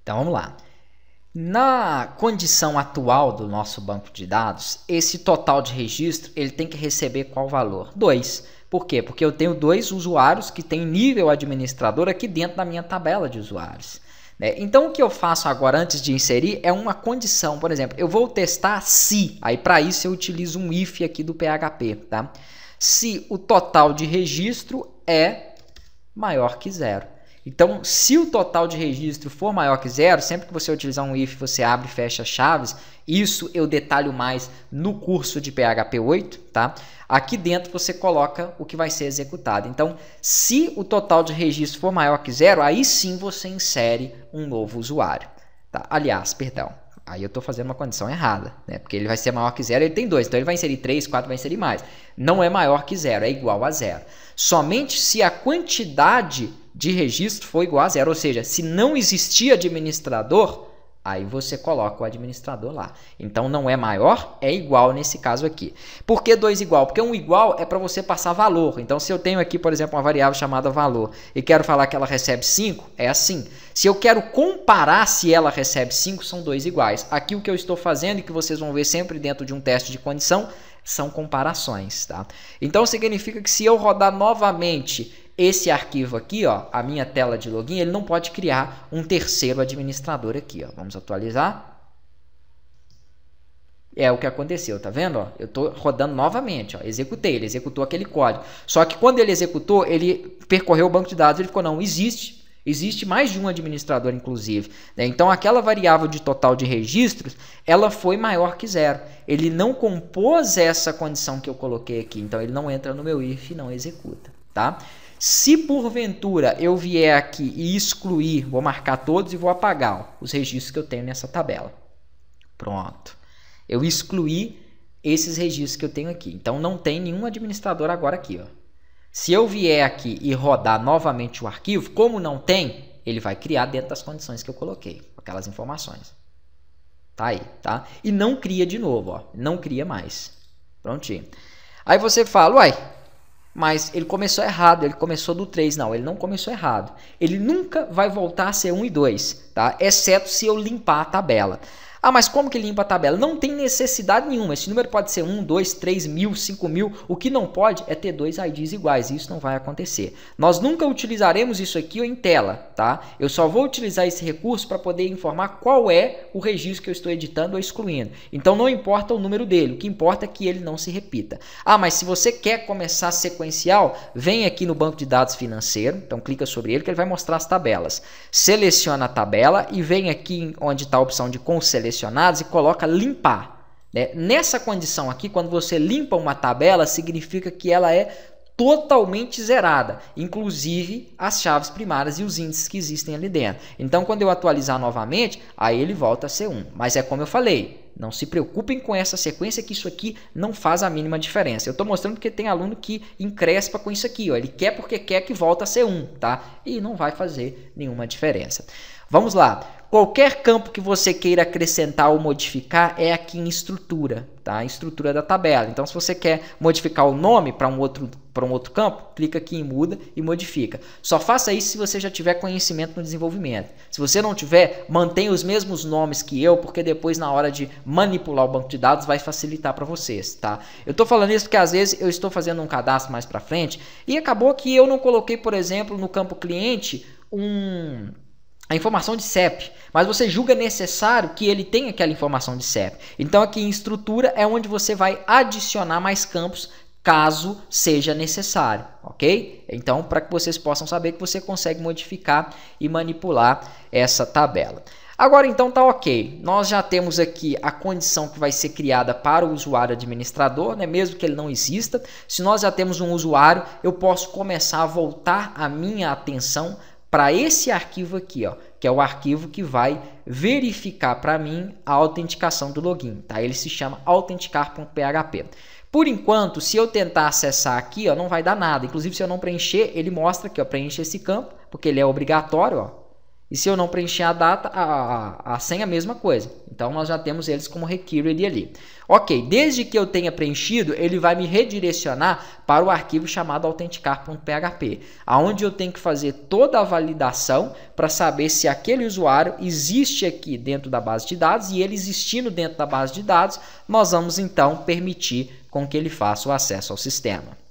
Então vamos lá. Na condição atual do nosso banco de dados, esse total de registro ele tem que receber qual valor? 2. Por quê? Porque eu tenho 2 usuários que têm nível administrador aqui dentro da minha tabela de usuários. Então o que eu faço agora antes de inserir é uma condição. Por exemplo, eu vou testar se, aí para isso eu utilizo um if aqui do PHP, tá? Se o total de registro é maior que 0. Então, se o total de registro for maior que 0, sempre que você utilizar um if, você abre e fecha chaves. Isso eu detalho mais no curso de PHP 8, tá? Aqui dentro você coloca o que vai ser executado. Então, se o total de registro for maior que 0, aí sim você insere um novo usuário, tá? Aliás, perdão, aí eu estou fazendo uma condição errada, né? Porque ele vai ser maior que 0, ele tem 2, então ele vai inserir 3, 4, vai inserir mais. Não é maior que 0, é igual a 0. Somente se a quantidade de registro for igual a 0, ou seja, se não existir administrador, aí você coloca o administrador lá. Então não é maior, é igual nesse caso aqui. Por que 2 igual? Porque um igual é para você passar valor. Então se eu tenho aqui, por exemplo, uma variável chamada valor e quero falar que ela recebe 5, é assim. Se eu quero comparar se ela recebe 5, são 2 iguais. Aqui o que eu estou fazendo e que vocês vão ver sempre dentro de um teste de condição são comparações, tá? Então significa que se eu rodar novamente esse arquivo aqui, ó, a minha tela de login, ele não pode criar um terceiro administrador aqui, ó. Vamos atualizar. É o que aconteceu, tá vendo? Ó, eu estou rodando novamente, ó, executei, ele executou aquele código. Só que quando ele executou, ele percorreu o banco de dados, ele ficou, não, existe mais de um administrador, inclusive, né? Então, aquela variável de total de registros, ela foi maior que 0. Ele não compôs essa condição que eu coloquei aqui, então ele não entra no meu if e não executa, tá? Se porventura eu vier aqui e excluir, vou marcar todos e vou apagar, ó, os registros que eu tenho nessa tabela. Pronto. Eu excluí esses registros que eu tenho aqui. Então não tem nenhum administrador agora aqui, ó. Se eu vier aqui e rodar novamente o arquivo, como não tem, ele vai criar dentro das condições que eu coloquei, aquelas informações. Tá aí, tá? E não cria de novo, ó. Não cria mais. Prontinho. Aí você fala, uai, mas ele começou errado, ele começou do 3. Não, ele não começou errado. Ele nunca vai voltar a ser 1 e 2, tá? Exceto se eu limpar a tabela. Ah, mas como que limpa a tabela? Não tem necessidade nenhuma. Esse número pode ser 1, 2, 3 mil, 5 mil. O que não pode é ter 2 IDs iguais. Isso não vai acontecer. Nós nunca utilizaremos isso aqui em tela, tá? Eu só vou utilizar esse recurso para poder informar qual é o registro que eu estou editando ou excluindo. Então não importa o número dele. O que importa é que ele não se repita. Ah, mas se você quer começar sequencial, vem aqui no banco de dados financeiro. Então clica sobre ele que ele vai mostrar as tabelas. Seleciona a tabela e vem aqui onde está a opção de com selecionados e coloca limpar, né? Nessa condição aqui, quando você limpa uma tabela, significa que ela é totalmente zerada, inclusive as chaves primárias e os índices que existem ali dentro. Então, quando eu atualizar novamente, aí ele volta a ser 1. Mas é como eu falei, não se preocupem com essa sequência que isso aqui não faz a mínima diferença. Eu estou mostrando porque tem aluno que encrespa com isso aqui, ó. Ele quer porque quer que volta a ser 1, tá? E não vai fazer nenhuma diferença. Vamos lá. Qualquer campo que você queira acrescentar ou modificar é aqui em estrutura, tá? A estrutura da tabela. Então, se você quer modificar o nome para um outro campo, clica aqui em muda e modifica. Só faça isso se você já tiver conhecimento no desenvolvimento. Se você não tiver, mantenha os mesmos nomes que eu, porque depois na hora de manipular o banco de dados vai facilitar para vocês, tá? Eu estou falando isso porque às vezes eu estou fazendo um cadastro mais para frente e acabou que eu não coloquei, por exemplo, no campo cliente a informação de CEP, mas você julga necessário que ele tenha aquela informação de CEP. Então aqui em estrutura é onde você vai adicionar mais campos caso seja necessário, ok? Então para que vocês possam saber que você consegue modificar e manipular essa tabela. Agora então tá ok, nós já temos aqui a condição que vai ser criada para o usuário administrador, né? Mesmo que ele não exista. Se nós já temos um usuário, eu posso começar a voltar a minha atenção para esse arquivo aqui, ó, que é o arquivo que vai verificar para mim a autenticação do login, tá? Ele se chama autenticar.php. Por enquanto, se eu tentar acessar aqui, ó, não vai dar nada. Inclusive, se eu não preencher, ele mostra aqui, ó, preenche esse campo, porque ele é obrigatório, ó. E se eu não preencher a data, a senha, a mesma coisa. Então nós já temos eles como requered ali. Ok, desde que eu tenha preenchido, ele vai me redirecionar para o arquivo chamado autenticar.php, aonde eu tenho que fazer toda a validação para saber se aquele usuário existe aqui dentro da base de dados, e ele existindo dentro da base de dados, nós vamos então permitir com que ele faça o acesso ao sistema.